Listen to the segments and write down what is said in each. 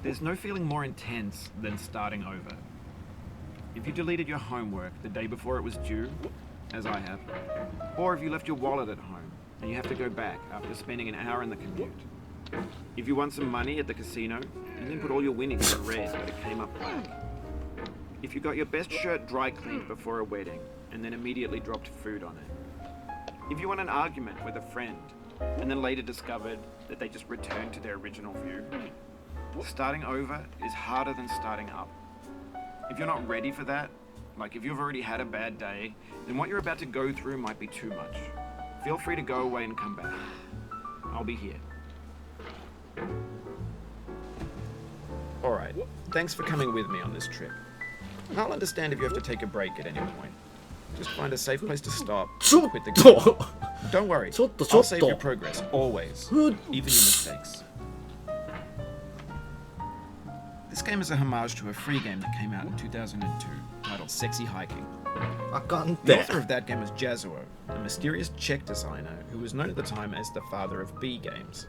There's no feeling more intense than starting over. If you deleted your homework the day before it was due, as I have, or if you left your wallet at home and you have to go back after spending an hour in the commute. If you won some money at the casino and then put all your winnings in red but it came up black. If you got your best shirt dry cleaned before a wedding and then immediately dropped food on it. If you won an argument with a friend and then later discovered that they just returned to their original view. Starting over is harder than starting up. If you're not ready for that, like if you've already had a bad day, then what you're about to go through might be too much. Feel free to go away and come back. I'll be here. Alright, thanks for coming with me on this trip. I'll understand if you have to take a break at any point. Just find a safe place to stop and quit the game. Don't worry, I'll save your progress, always, even your mistakes. This game is a homage to a free game that came out in 2002, titled Sexy Hiking. The author of that game was Jazuo, a mysterious Czech designer who was known at the time as the father of B games.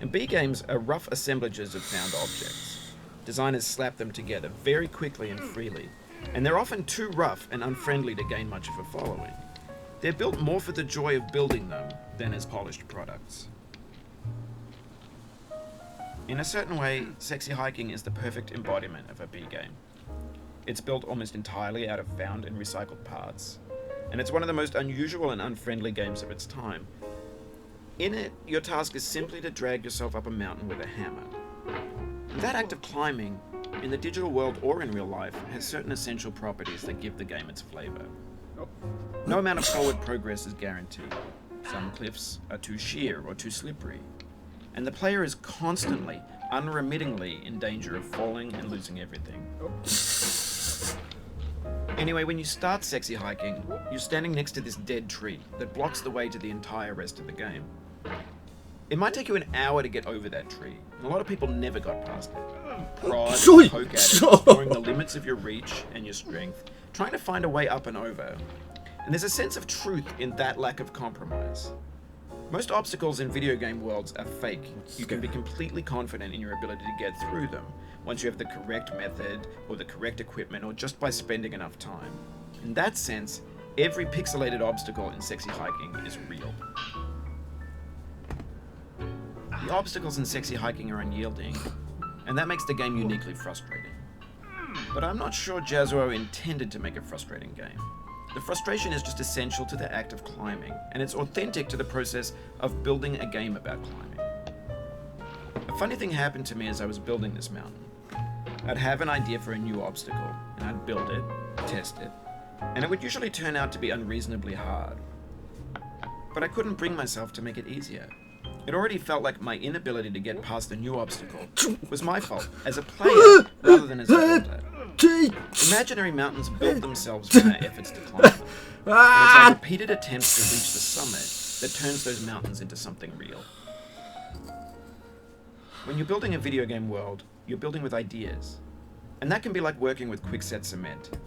And B games are rough assemblages of found objects. Designers slap them together very quickly and freely, and they're often too rough and unfriendly to gain much of a following. They're built more for the joy of building them than as polished products. In a certain way, Sexy Hiking is the perfect embodiment of a B game. It's built almost entirely out of found and recycled parts, and it's one of the most unusual and unfriendly games of its time. In it, your task is simply to drag yourself up a mountain with a hammer. That act of climbing, in the digital world or in real life, has certain essential properties that give the game its flavor. No amount of forward progress is guaranteed. Some cliffs are too sheer or too slippery, and the player is constantly, unremittingly in danger of falling and losing everything. Anyway, when you start Sexy Hiking, you're standing next to this dead tree that blocks the way to the entire rest of the game. It might take you an hour to get over that tree, and a lot of people never got past it. Prod, poke at it, exploring the limits of your reach and your strength, trying to find a way up and over. And there's a sense of truth in that lack of compromise. Most obstacles in video game worlds are fake. You can be completely confident in your ability to get through them once you have the correct method or the correct equipment or just by spending enough time. In that sense, every pixelated obstacle in Sexy Hiking is real. The obstacles in Sexy Hiking are unyielding, and that makes the game uniquely frustrating. But I'm not sure Jazuo intended to make a frustrating game. The frustration is just essential to the act of climbing, and it's authentic to the process of building a game about climbing. A funny thing happened to me as I was building this mountain. I'd have an idea for a new obstacle, and I'd build it, test it, and it would usually turn out to be unreasonably hard. But I couldn't bring myself to make it easier. It already felt like my inability to get past the new obstacle was my fault as a player rather than as a builder. Imaginary mountains build themselves from our efforts to climb them. And it's our repeated attempts to reach the summit that turns those mountains into something real. When you're building a video game world, you're building with ideas. And that can be like working with quickset cement.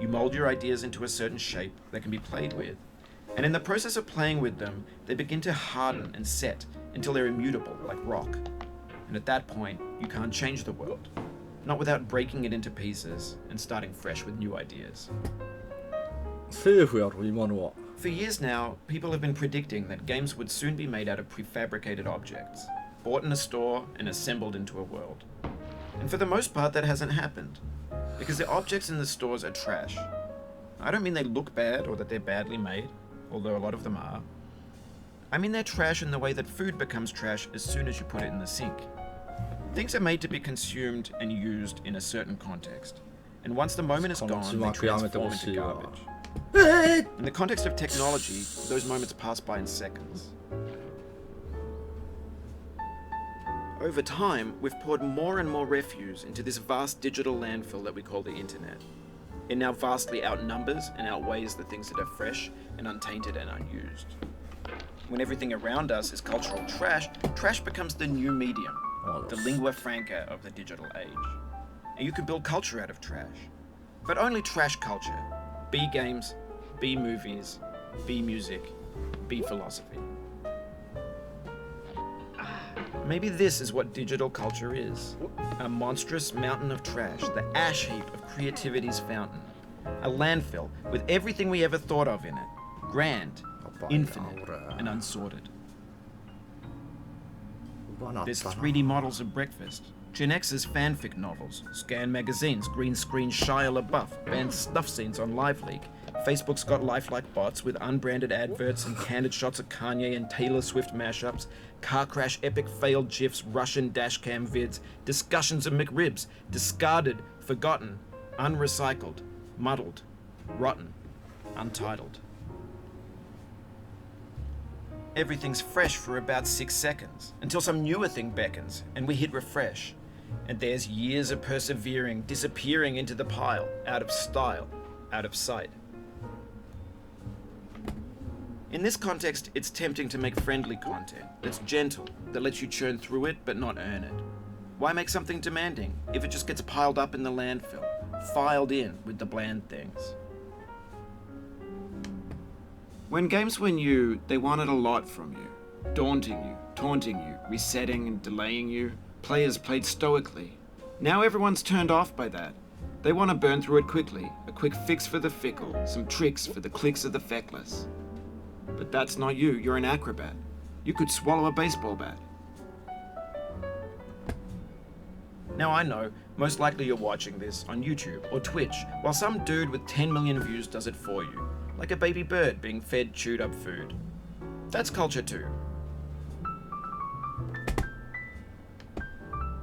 You mold your ideas into a certain shape that can be played with. And in the process of playing with them, they begin to harden and set until they're immutable, like rock. And at that point, you can't change the world. Not without breaking it into pieces and starting fresh with new ideas. For years now, people have been predicting that games would soon be made out of prefabricated objects, bought in a store and assembled into a world. And for the most part, that hasn't happened, because the objects in the stores are trash. I don't mean they look bad or that they're badly made, although a lot of them are. I mean they're trash in the way that food becomes trash as soon as you put it in the sink. Things are made to be consumed and used in a certain context, and once the moment is gone, they transform into garbage. In the context of technology, those moments pass by in seconds. Over time, we've poured more and more refuse into this vast digital landfill that we call the internet. It now vastly outnumbers and outweighs the things that are fresh and untainted and unused. When everything around us is cultural trash, trash becomes the new medium, the lingua franca of the digital age. And you can build culture out of trash. But only trash culture. B games, B movies, B music, B philosophy. Maybe this is what digital culture is. A monstrous mountain of trash, the ash heap of creativity's fountain. A landfill with everything we ever thought of in it. Grand, infinite, and unsorted. There's 3D models of breakfast, Gen X's fanfic novels, scan magazines, green screen Shia LaBeouf, banned snuff scenes on LiveLeak. Facebook's got lifelike bots with unbranded adverts and candid shots of Kanye and Taylor Swift mashups, car crash epic failed GIFs, Russian dashcam vids, discussions of McRibs, discarded, forgotten, unrecycled, muddled, rotten, untitled. Everything's fresh for about 6 seconds, until some newer thing beckons, and we hit refresh. And there's years of persevering disappearing into the pile, out of style, out of sight. In this context, it's tempting to make friendly content that's gentle, that lets you churn through it but not earn it. Why make something demanding if it just gets piled up in the landfill, filed in with the bland things? When games were new, they wanted a lot from you. Daunting you, taunting you, resetting and delaying you. Players played stoically. Now everyone's turned off by that. They want to burn through it quickly, a quick fix for the fickle, some tricks for the clicks of the feckless. But that's not you, you're an acrobat. You could swallow a baseball bat. Now I know, most likely you're watching this on YouTube or Twitch, while some dude with 10 million views does it for you. Like a baby bird being fed chewed up food. That's culture too.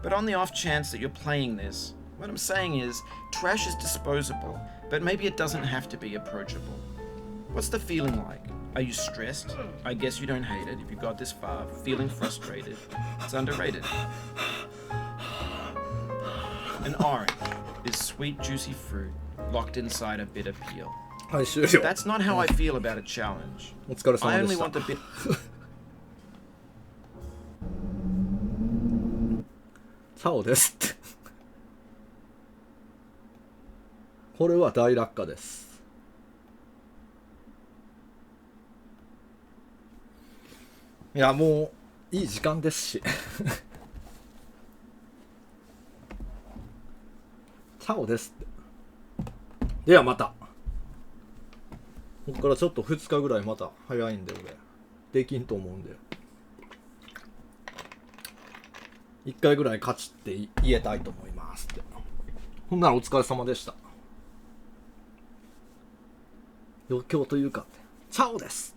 But on the off chance that you're playing this, what I'm saying is, trash is disposable, but maybe it doesn't have to be approachable. What's the feeling like? Are you stressed? I guess you don't hate it if you got this far. Feeling frustrated? It's underrated. An orange is sweet, juicy fruit locked inside a bitter peel. That's not how I feel about a challenge. I only want the bit. そうですってこれは大落下です。いやもういい時間ですしそうですって。ではまた。ここからちょっと2日ぐらいまた早いんで俺できんと思うんで1回ぐらい勝ちって言えたいと思いますって。ほんならお疲れ様でした。余興というかチャオです。